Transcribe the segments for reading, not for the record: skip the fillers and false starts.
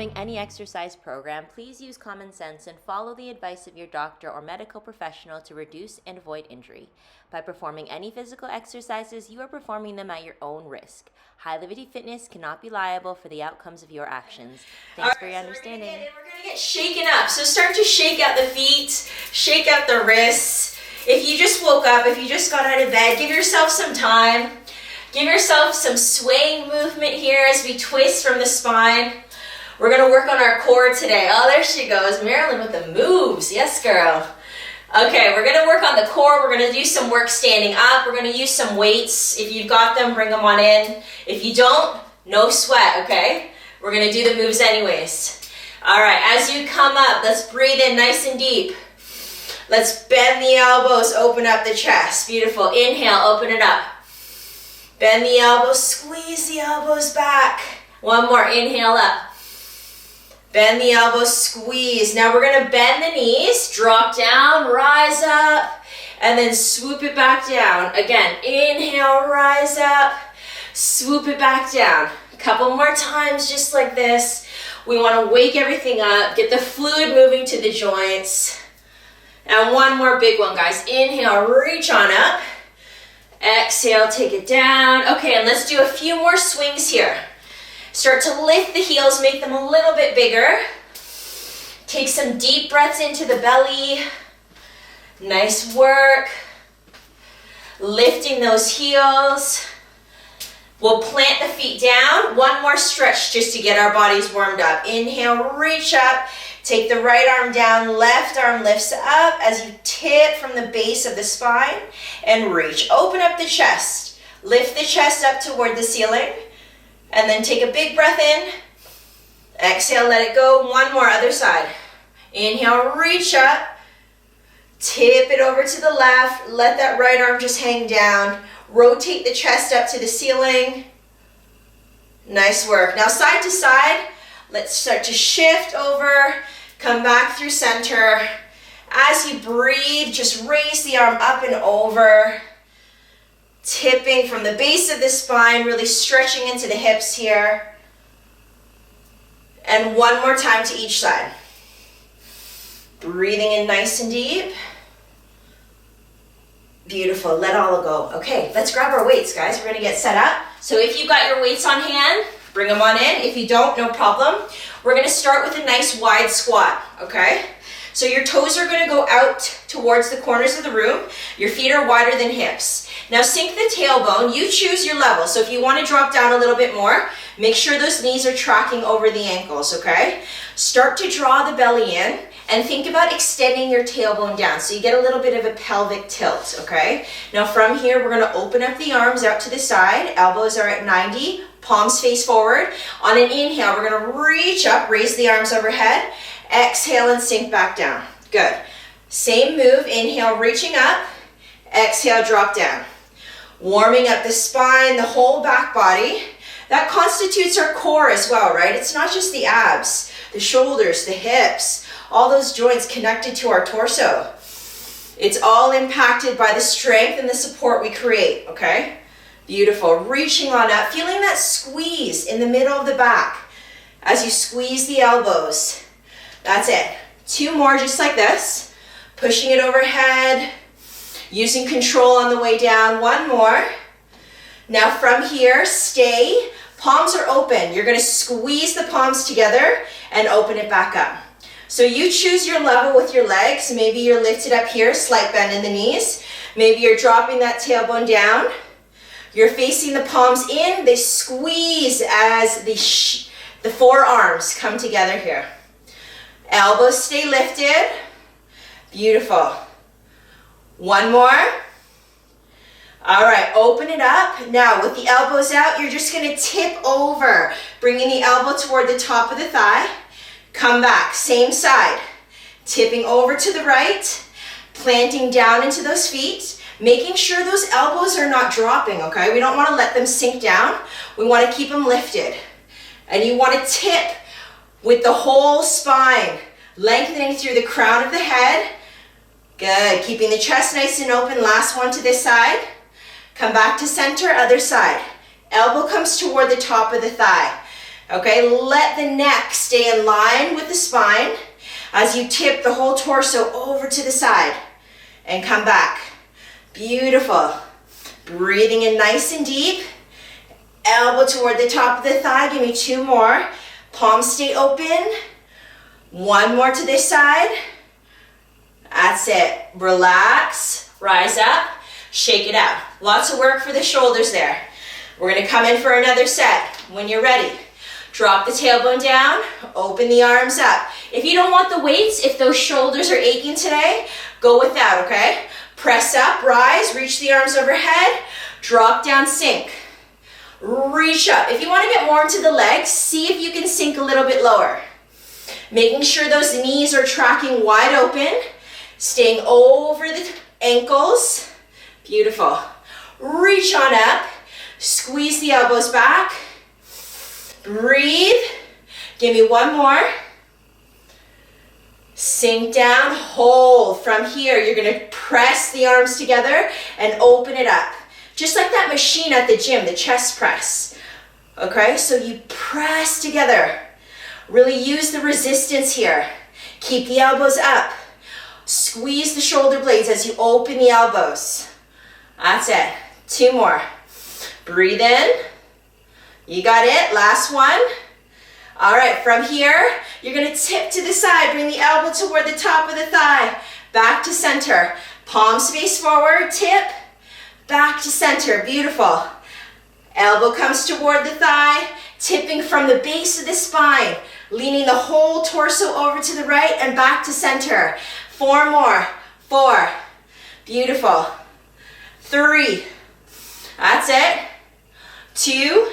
performing any exercise program, please use common sense and follow the advice of your doctor or medical professional to reduce and avoid injury. By performing any physical exercises, you are performing them at your own risk. High Liberty Fitness cannot be liable for the outcomes of your actions. Thanks for your understanding. We're going to get shaken up. So start to shake out the feet, shake out the wrists. If you just woke up, if you just got out of bed, give yourself some time. Give yourself some swaying movement here as we twist from the spine. We're going to work on our core today. Oh, there she goes. Marilyn with the moves. Yes, girl. Okay, we're going to work on the core. We're going to do some work standing up. We're going to use some weights. If you've got them, bring them on in. If you don't, no sweat, okay? We're going to do the moves anyways. All right, as you come up, let's breathe in nice and deep. Let's bend the elbows, open up the chest. Beautiful. Inhale, open it up. Bend the elbows, squeeze the elbows back. One more, inhale up. Bend the elbows, squeeze. Now we're gonna bend the knees, drop down, rise up, and then swoop it back down. Again, inhale, rise up, swoop it back down. A couple more times just like this. We wanna wake everything up, get the fluid moving to the joints. And one more big one, guys. Inhale, reach on up. Exhale, take it down. Okay, and let's do a few more swings here. Start to lift the heels, make them a little bit bigger. Take some deep breaths into the belly. Nice work. Lifting those heels. We'll plant the feet down. One more stretch just to get our bodies warmed up. Inhale, reach up. Take the right arm down, left arm lifts up as you tip from the base of the spine and reach. Open up the chest. Lift the chest up toward the ceiling. And then take a big breath in. Exhale, let it go. One more, other side. Inhale, reach up. Tip it over to the left. Let that right arm just hang down. Rotate the chest up to the ceiling. Nice work. Now side to side, let's start to shift over. Come back through center. As you breathe, just raise the arm up and over. Tipping from the base of the spine, really stretching into the hips here. And one more time to each side. Breathing in nice and deep. Beautiful, let all go. Okay, let's grab our weights, guys. We're gonna get set up. So if you've got your weights on hand, bring them on in. If you don't, no problem. We're gonna start with a nice wide squat, okay? So your toes are gonna go out towards the corners of the room. Your feet are wider than hips. Now sink the tailbone, you choose your level. So if you wanna drop down a little bit more, make sure those knees are tracking over the ankles, okay? Start to draw the belly in and think about extending your tailbone down so you get a little bit of a pelvic tilt, okay? Now from here, we're gonna open up the arms out to the side. Elbows are at 90, palms face forward. On an inhale, we're gonna reach up, raise the arms overhead. Exhale and sink back down. Good. Same move, inhale, reaching up. Exhale, drop down. Warming up the spine, the whole back body. That constitutes our core as well, right? It's not just the abs, the shoulders, the hips, all those joints connected to our torso. It's all impacted by the strength and the support we create, okay? Beautiful. Reaching on up, feeling that squeeze in the middle of the back as you squeeze the elbows. That's it. Two more just like this. Pushing it overhead. Using control on the way down. One more. Now from here, stay. Palms are open. You're going to squeeze the palms together and open it back up. So you choose your level with your legs. Maybe you're lifted up here, slight bend in the knees. Maybe you're dropping that tailbone down. You're facing the palms in. They squeeze as the forearms come together here. Elbows stay lifted. Beautiful. One more. All right, open it up. Now with the elbows out, you're just gonna tip over, bringing the elbow toward the top of the thigh. Come back, same side. Tipping over to the right, planting down into those feet, making sure those elbows are not dropping, okay? We don't wanna let them sink down. We wanna keep them lifted. And you wanna tip with the whole spine, lengthening through the crown of the head. Good, keeping the chest nice and open. Last one to this side. Come back to center, other side. Elbow comes toward the top of the thigh. Okay, let the neck stay in line with the spine as you tip the whole torso over to the side and come back. Beautiful. Breathing in nice and deep. Elbow toward the top of the thigh. Give me 2 more. Palms stay open. 1 more to this side. That's it. Relax. Rise up. Shake it out. Lots of work for the shoulders there. We're going to come in for another set. When you're ready, drop the tailbone down. Open the arms up. If you don't want the weights, if those shoulders are aching today, go with that, okay? Press up, rise, reach the arms overhead, drop down, sink. Reach up. If you want to get more into the legs, see if you can sink a little bit lower. Making sure those knees are tracking wide open, staying over the ankles. Beautiful. Reach on up, squeeze the elbows back. Breathe. Give me 1 more. Sink down, hold. From here, you're going to press the arms together and open it up. Just like that machine at the gym, the chest press. Okay, so you press together. Really use the resistance here. Keep the elbows up. Squeeze the shoulder blades as you open the elbows. That's it. 2 more. Breathe in. You got it. Last one. All right, from here, you're going to tip to the side. Bring the elbow toward the top of the thigh. Back to center. Palms face forward. Tip. Back to center. Beautiful. Elbow comes toward the thigh. Tipping from the base of the spine. Leaning the whole torso over to the right and back to center. 4 more. 4. Beautiful. 3. That's it. 2.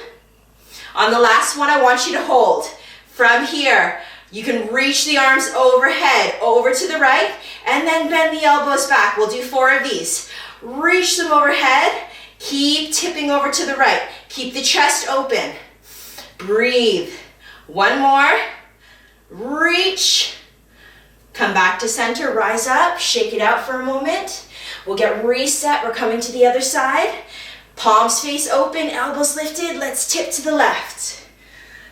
On the last one, I want you to hold. From here, you can reach the arms overhead, over to the right, and then bend the elbows back. We'll do 4 of these. Reach them overhead. Keep tipping over to the right. Keep the chest open. Breathe. 1 more. Reach. Come back to center. Rise up. Shake it out for a moment. We'll get reset. We're coming to the other side. Palms face open, elbows lifted. Let's tip to the left.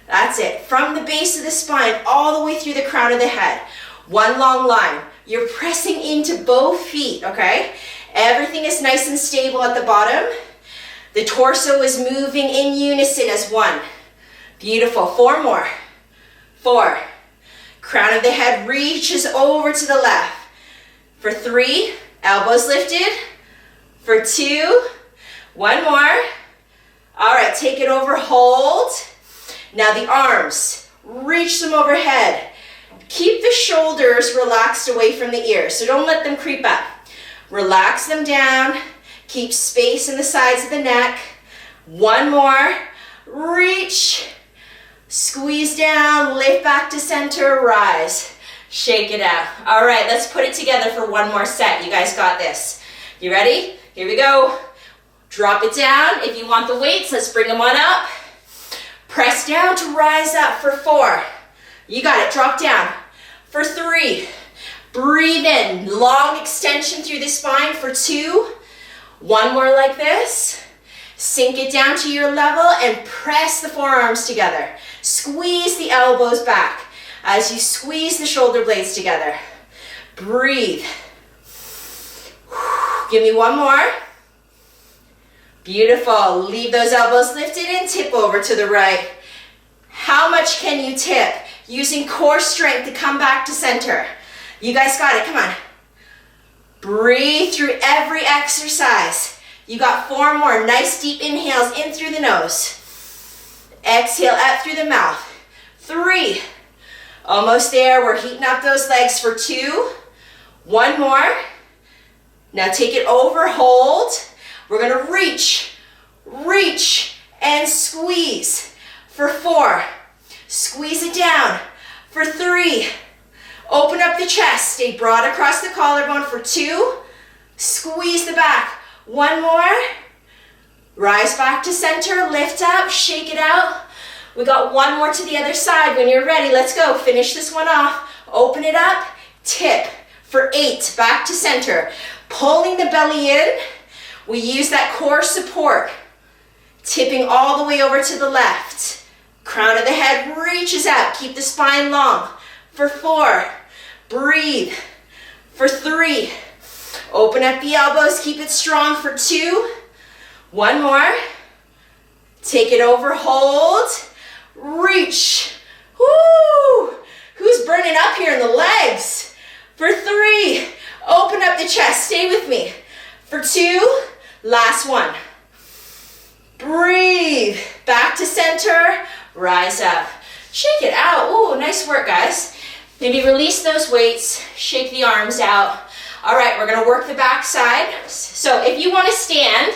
That's it. From the base of the spine all the way through the crown of the head. 1 long line. You're pressing into both feet, okay? Everything is nice and stable at the bottom. The torso is moving in unison as 1. Beautiful. 4 more. 4. Crown of the head reaches over to the left. For 3, elbows lifted. For 2, 1 more. All right, take it over, hold. Now the arms, reach them overhead. Keep the shoulders relaxed away from the ears, so don't let them creep up. Relax them down. Keep space in the sides of the neck. 1 more. Reach. Squeeze down, lift back to center, rise. Shake it out. All right, let's put it together for 1 more set. You guys got this. You ready? Here we go. Drop it down. If you want the weights, let's bring them on up. Press down to rise up for 4. You got it. Drop down. For 3. Breathe in. Long extension through the spine for 2. 1 more like this. Sink it down to your level and press the forearms together. Squeeze the elbows back as you squeeze the shoulder blades together. Breathe. Give me 1 more. Beautiful. Leave those elbows lifted and tip over to the right. How much can you tip? Using core strength to come back to center. You guys got it. Come on. Breathe through every exercise. You got 4 more. Nice deep inhales in through the nose. Exhale out through the mouth. 3. Almost there. We're heating up those legs for 2. 1 more. Now take it over. Hold. We're going to reach, and squeeze. For 4, squeeze it down. For 3, open up the chest. Stay broad across the collarbone. For 2, squeeze the back. 1 more. Rise back to center. Lift up. Shake it out. We got 1 more to the other side. When you're ready, let's go. Finish this one off. Open it up. Tip. For 8, back to center. Pulling the belly in. We use that core support. Tipping all the way over to the left. Crown of the head reaches out. Keep the spine long. For 4, breathe. For 3, open up the elbows, keep it strong. For 2, 1 more. Take it over, hold, reach. Woo! Who's burning up here in the legs? For 3, open up the chest, stay with me. For 2, last one. Breathe, back to center, rise up. Shake it out. Ooh, nice work, guys. Maybe release those weights, shake the arms out. All right, we're gonna work the back side. So if you wanna stand,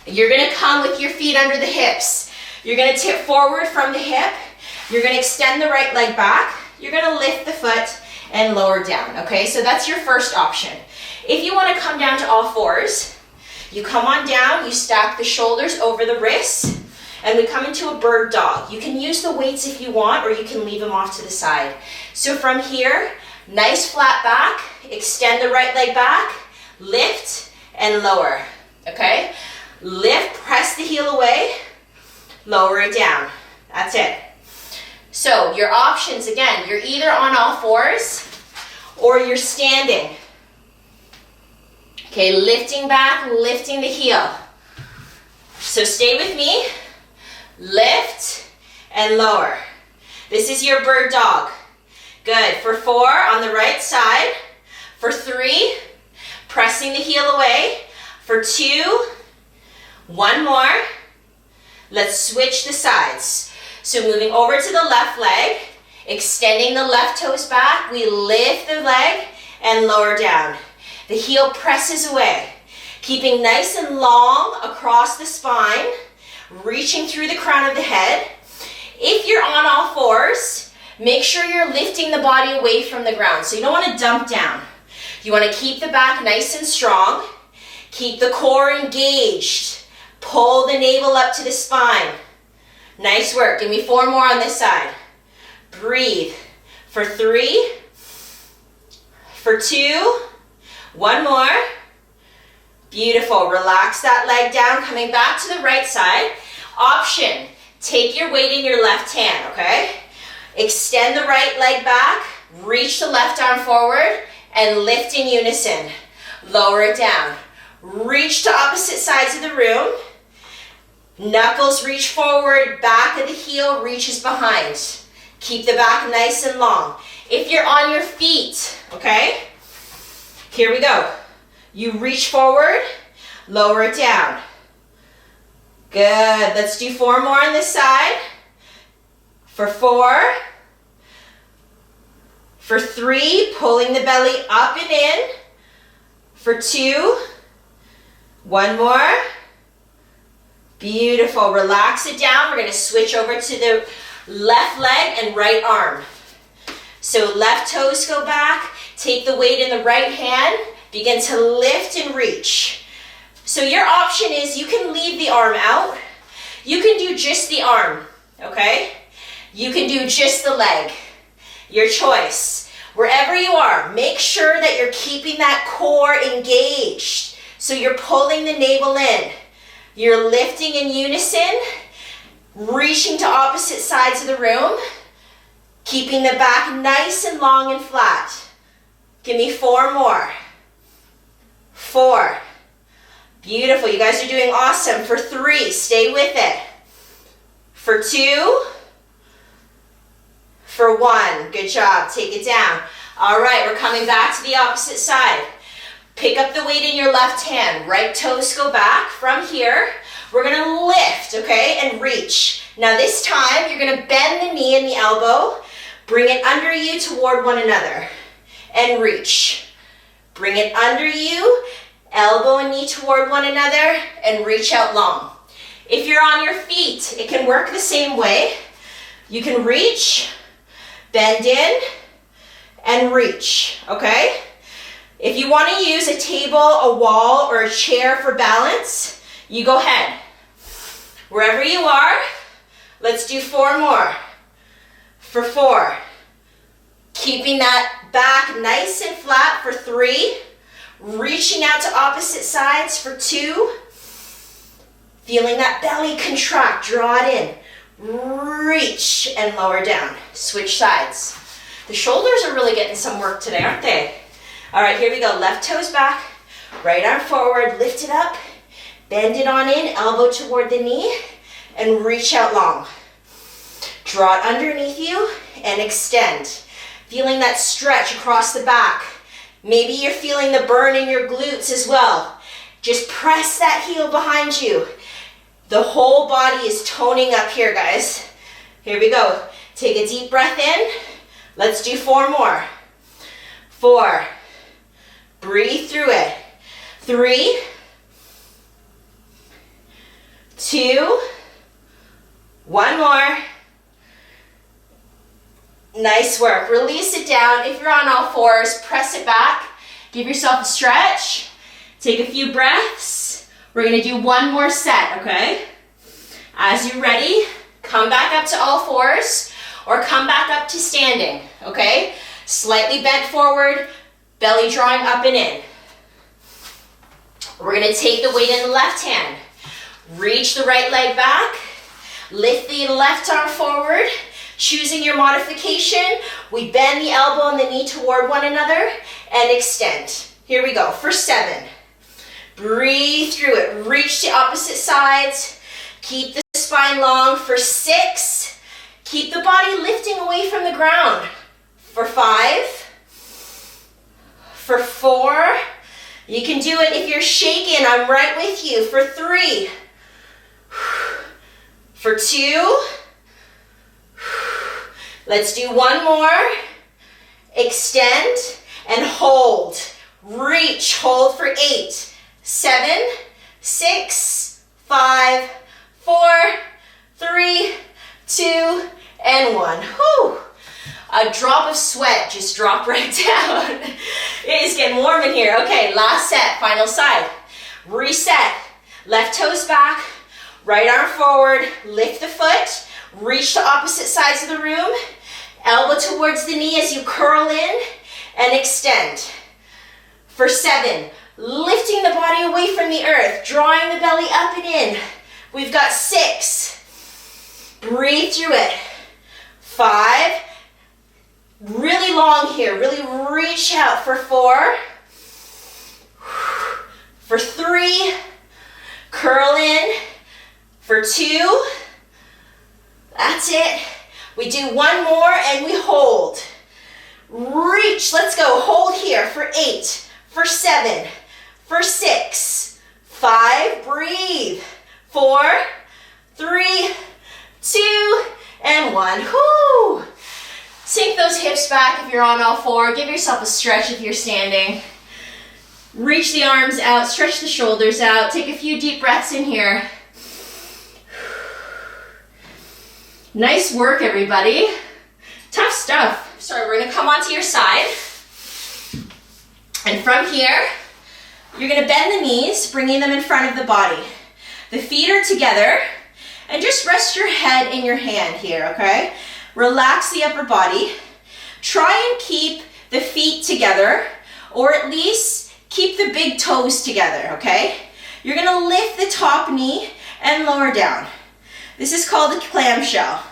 you're gonna come with your feet under the hips. You're gonna tip forward from the hip. You're gonna extend the right leg back. You're gonna lift the foot and lower down, okay? So that's your first option. If you wanna come down to all fours, you come on down, you stack the shoulders over the wrists, and we come into a bird dog. You can use the weights if you want, or you can leave them off to the side. So from here, nice flat back, extend the right leg back, lift and lower, okay? Lift, press the heel away, lower it down. That's it. So your options, again, you're either on all fours or you're standing. Okay, lifting back, lifting the heel. So stay with me. Lift and lower. This is your bird dog. Good. For 4 on the right side. For 3, pressing the heel away. For 2, 1 more. Let's switch the sides. So moving over to the left leg, extending the left toes back, we lift the leg and lower down. The heel presses away, keeping nice and long across the spine, reaching through the crown of the head. If you're on all fours, make sure you're lifting the body away from the ground. So you don't want to dump down. You want to keep the back nice and strong. Keep the core engaged. Pull the navel up to the spine. Nice work. Give me 4 more on this side. Breathe. For 3. For 2. 1 more. Beautiful. Relax that leg down, coming back to the right side. Option, take your weight in your left hand, okay? Extend the right leg back, reach the left arm forward, and lift in unison. Lower it down. Reach to opposite sides of the room. Knuckles reach forward, back of the heel reaches behind. Keep the back nice and long. If you're on your feet, okay? Here we go. You reach forward, lower it down. Good. Let's do 4 more on this side. For 4. For 3, pulling the belly up and in. For 2. 1 more. Beautiful. Relax it down. We're going to switch over to the left leg and right arm. So left toes go back. Take the weight in the right hand. Begin to lift and reach. So your option is you can leave the arm out. You can do just the arm, okay? You can do just the leg. Your choice. Wherever you are, make sure that you're keeping that core engaged. So you're pulling the navel in. You're lifting in unison, reaching to opposite sides of the room, keeping the back nice and long and flat. Give me 4 more. 4. Beautiful. You guys are doing awesome. For 3, stay with it. For 2. For 1. Good job. Take it down. All right, we're coming back to the opposite side. Pick up the weight in your left hand. Right toes go back. From here, we're going to lift, okay, and reach. Now this time, you're going to bend the knee and the elbow. Bring it under you toward one another. And reach. Bring it under you, elbow and knee toward one another, and reach out long. If you're on your feet, it can work the same way. You can reach, bend in, and reach, okay? If you want to use a table, a wall, or a chair for balance, you go ahead. Wherever you are, let's do 4 more. For 4. Keeping that back nice and flat for 3. Reaching out to opposite sides for 2. Feeling that belly contract, draw it in. reach and lower down. Switch sides. The shoulders are really getting some work today, aren't they? All right, here we go. Left toes back, right arm forward, lift it up, bend it on in, elbow toward the knee, and reach out long. Draw it underneath you and extend. Feeling that stretch across the back. Maybe you're feeling the burn in your glutes as well. Just press that heel behind you. The whole body is toning up here, guys. Here we go. Take a deep breath in. Let's do 4 more. 4. Breathe through it. 3, 2, 1 more. Nice work. Release it down. If you're on all fours, press it back. Give yourself a stretch. Take a few breaths. We're going to do 1 more set, okay? As you're ready, come back up to all fours or come back up to standing, okay? Slightly bent forward, belly drawing up and in. We're going to take the weight in the left hand. Reach the right leg back. Lift the left arm forward. Choosing your modification, we bend the elbow and the knee toward one another and extend. Here we go for 7. Breathe through it. Reach to opposite sides. Keep the spine long for 6. Keep the body lifting away from the ground for 5. For 4. You can do it if you're shaking. I'm right with you. For 3. For 2. Let's do 1 more. Extend and hold. Reach, hold for 8, 7, 6, 5, 4, 3, 2, and 1. Whew. A drop of sweat just dropped right down. It is getting warm in here. Okay, last set, final side. Reset. Left toes back, right arm forward, lift the foot, reach to opposite sides of the room, elbow towards the knee as you curl in and extend. For 7, lifting the body away from the earth, drawing the belly up and in. We've got 6. Breathe through it. 5. Really long here. Really reach out for 4. For 3. Curl in. For 2. That's it. We do 1 more and we hold. Reach. Let's go. Hold here for 8. For 7. For 6. 5. Breathe. 4. 3. 2. And 1. Whoo! Sink those hips back if you're on all 4. Give yourself a stretch if you're standing. Reach the arms out. Stretch the shoulders out. Take a few deep breaths in here. Nice work, everybody. Tough stuff. So we're going to come onto your side. And from here, you're going to bend the knees, bringing them in front of the body. The feet are together. And just rest your head in your hand here, okay? Relax the upper body. Try and keep the feet together, or at least keep the big toes together, okay? You're going to lift the top knee and lower down. This is called the clam shell.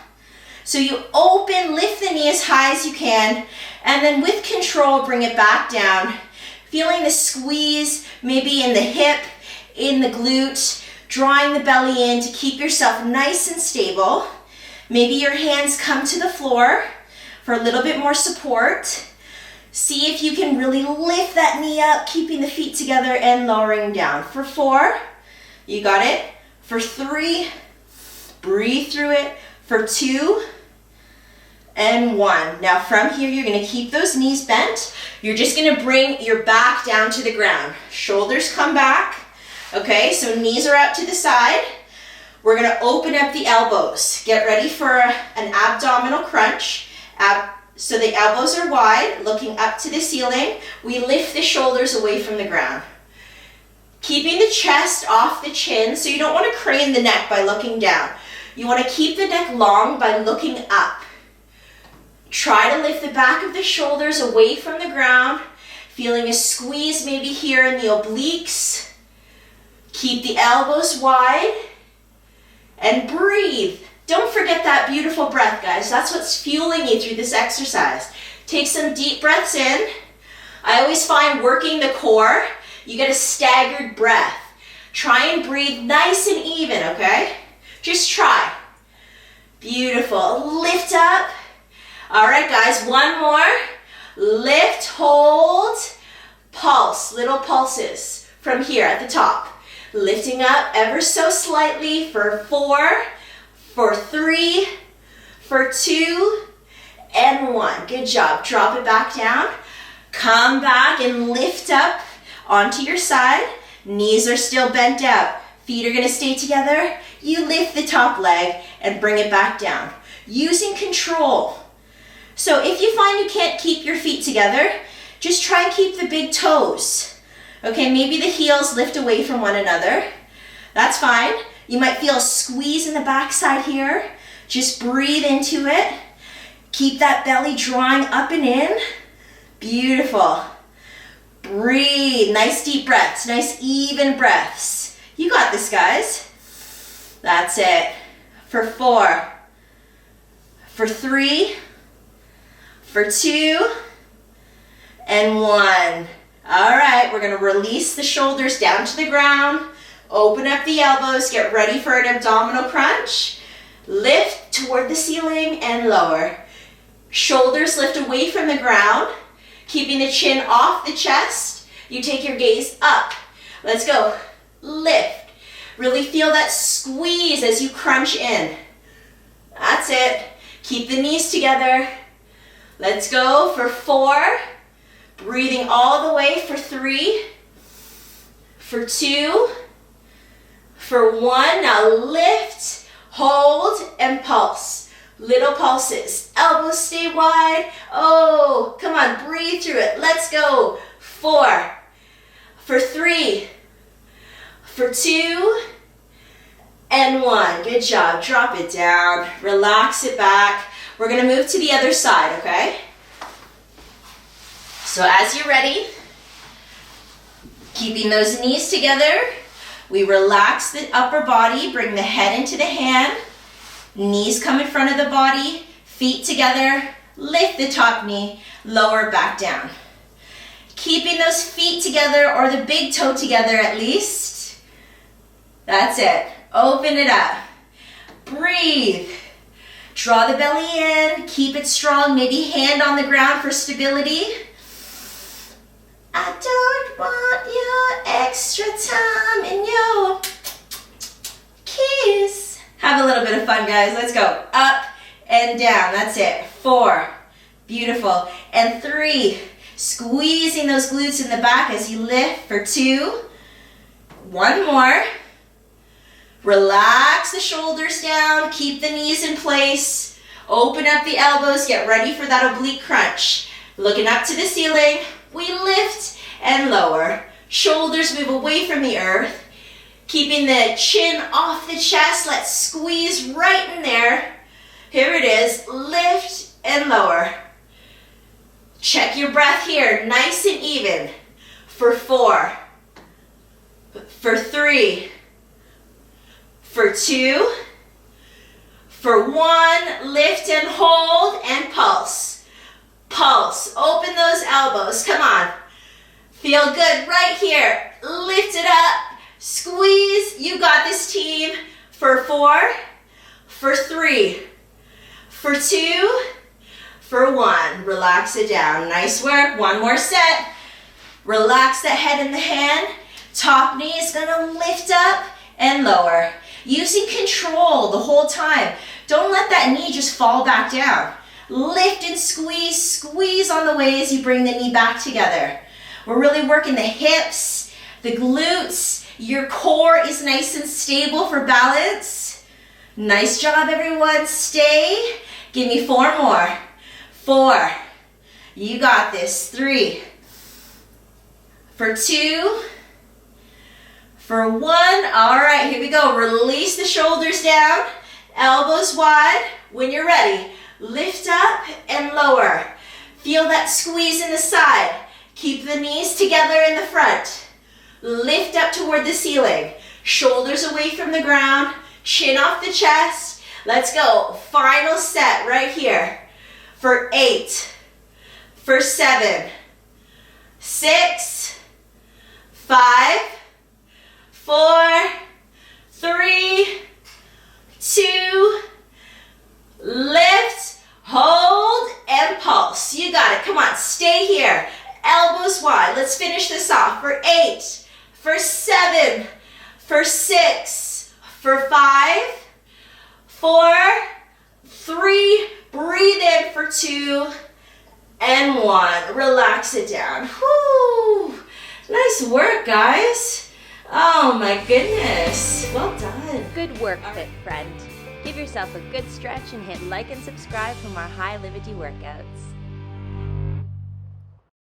So you open, lift the knee as high as you can, and then with control, bring it back down. Feeling the squeeze, maybe in the hip, in the glute, drawing the belly in to keep yourself nice and stable. Maybe your hands come to the floor for a little bit more support. See if you can really lift that knee up, keeping the feet together and lowering down. For 4, you got it. For 3, breathe through it. For 2, and 1. Now from here, you're going to keep those knees bent. You're just going to bring your back down to the ground. Shoulders come back. Okay, so knees are out to the side. We're going to open up the elbows. Get ready for an abdominal crunch. So the elbows are wide, looking up to the ceiling. We lift the shoulders away from the ground. Keeping the chest off the chin, so you don't want to crane the neck by looking down. You want to keep the neck long by looking up. Try to lift the back of the shoulders away from the ground, feeling a squeeze maybe here in the obliques. Keep the elbows wide and breathe. Don't forget that beautiful breath, guys. That's what's fueling you through this exercise. Take some deep breaths in. I always find working the core, you get a staggered breath. Try and breathe nice and even, okay? Just try. Beautiful. Lift up. All right, guys, one more. Lift, hold, pulse, little pulses from here at the top. Lifting up ever so slightly for 4, for 3, for 2, and 1. Good job. Drop it back down. Come back and lift up onto your side. Knees are still bent out. Feet are gonna stay together. You lift the top leg and bring it back down. Using control. So if you find you can't keep your feet together, just try and keep the big toes. Okay, maybe the heels lift away from one another. That's fine. You might feel a squeeze in the backside here. Just breathe into it. Keep that belly drawing up and in. Beautiful. Breathe. Nice deep breaths. Nice even breaths. You got this, guys. That's it. For 4. For 3. For 2. And 1. All right, we're gonna release the shoulders down to the ground. Open up the elbows. Get ready for an abdominal crunch. Lift toward the ceiling and lower. Shoulders lift away from the ground. Keeping the chin off the chest. You take your gaze up. Let's go. Lift. Really feel that squeeze as you crunch in. That's it. Keep the knees together. Let's go for 4. Breathing all the way for 3. For 2. For 1. Now lift, hold, and pulse. Little pulses. Elbows stay wide. Oh, come on, breathe through it. Let's go. 4. For 3. For 2. And 1. Good job. Drop it down. Relax it back. We're going to move to the other side, okay? So as you're ready, keeping those knees together, we relax the upper body, bring the head into the hand, knees come in front of the body, feet together, lift the top knee, lower back down. Keeping those feet together or the big toe together at least. That's it. Open it up. Breathe. Draw the belly in, keep it strong, maybe hand on the ground for stability. I don't want your extra time in your kiss. Have a little bit of fun, guys. Let's go. Up and down. That's it. 4. Beautiful. And 3. Squeezing those glutes in the back as you lift for 2. 1 more. Relax the shoulders down. Keep the knees in place. Open up the elbows. Get ready for that oblique crunch. Looking up to the ceiling. We lift and lower. Shoulders move away from the earth. Keeping the chin off the chest. Let's squeeze right in there. Here it is. Lift and lower. Check your breath here. Nice and even. For 4. For 3. For 2. For 1. Lift and hold and pulse. Pulse. Open those elbows. Come on. Feel good right here. Lift it up. Squeeze. You got this, team. For 4. For 3. For 2. For 1. Relax it down. Nice work. 1 more set. Relax the head and the hand. Top knee is going to lift up and lower. Using control the whole time. Don't let that knee just fall back down. Lift and squeeze. Squeeze on the way as you bring the knee back together. We're really working the hips, the glutes. Your core is nice and stable for balance. Nice job, everyone. Stay. Give me 4 more. 4. You got this. 3. For 2. For 1. All right, here we go. Release the shoulders down. Elbows wide. When you're ready, lift up and lower. Feel that squeeze in the side. Keep the knees together in the front. Lift up toward the ceiling. Shoulders away from the ground. Chin off the chest. Let's go. Final set right here. For 8, for 7, 6, 5, 4, 3, 2, lift, hold, and pulse. You got it. Come on, stay here. Elbows wide. Let's finish this off. For 8, for 7, for 6, for 5, 4, 3, breathe in for 2, and 1. Relax it down. Whoo! Nice work, guys. Oh my goodness. Well done. Good work, fit friend. Give yourself a good stretch and hit like and subscribe for more high liberty workouts.